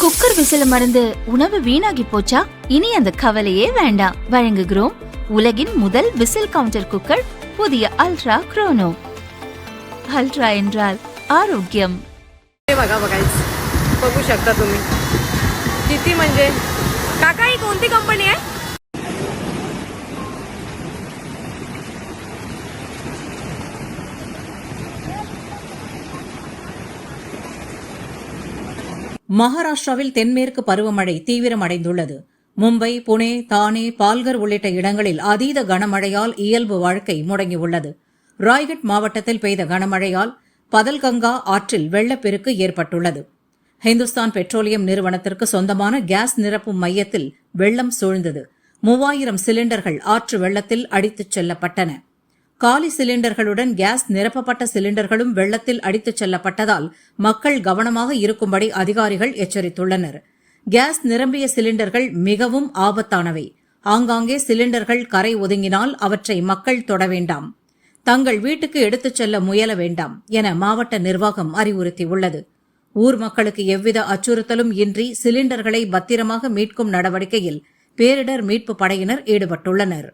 Cooker விசில மறந்து உணவு வீணாகி போச்சா? இனி அந்த கவலையே வேண்டாம். வழங்குகிறோம் உலகின் முதல் விசில் கவுண்டர் குக்கர், புதிய अल्ट्रा क्रोनो. अल्ट्रा என்றால் आरोग्यम. बघा बघायच बघू शकता तुम्ही किती म्हणजे. काका ही कोणती कंपनी आहे? மகாராஷ்டிராவில் தென்மேற்கு பருவமழை தீவிரமடைந்துள்ளது. மும்பை, புனே, தானே, பால்கர் உள்ளிட்ட இடங்களில் அதீத கனமழையால் இயல்பு வாழ்க்கை முடங்கியுள்ளது. ராய்கட் மாவட்டத்தில் பெய்த கனமழையால் பதல்கங்கா ஆற்றில் வெள்ளப்பெருக்கு ஏற்பட்டுள்ளது. ஹிந்துஸ்தான் பெட்ரோலியம் நிறுவனத்திற்கு சொந்தமான கேஸ் நிரப்பும் மையத்தில் வெள்ளம் சூழ்ந்தது. 3000 சிலிண்டர்கள் ஆற்று வெள்ளத்தில் அடித்துச் செல்லப்பட்டன. காலி சிலிண்டர்களுடன் கேஸ் நிரப்பப்பட்ட சிலிண்டர்களும் வெள்ளத்தில் அடித்துச் செல்லப்பட்டதால் மக்கள் கவனமாக இருக்கும்படி அதிகாரிகள் எச்சரித்துள்ளனர். கேஸ் நிரம்பிய சிலிண்டர்கள் மிகவும் ஆபத்தானவை. ஆங்காங்கே சிலிண்டர்கள் கரை ஒதுங்கினால் அவற்றை மக்கள் தொட வேண்டாம். தங்கள் வீட்டுக்கு எடுத்துச் செல்ல முயல வேண்டாம் என மாவட்ட நிர்வாகம் அறிவுறுத்தியுள்ளது. ஊர் மக்களுக்கு எவ்வித அச்சுறுத்தலும் இன்றி சிலிண்டர்களை பத்திரமாக மீட்கும் நடவடிக்கையில் பேரிடர் மீட்புப் படையினர் ஈடுபட்டுள்ளனர்.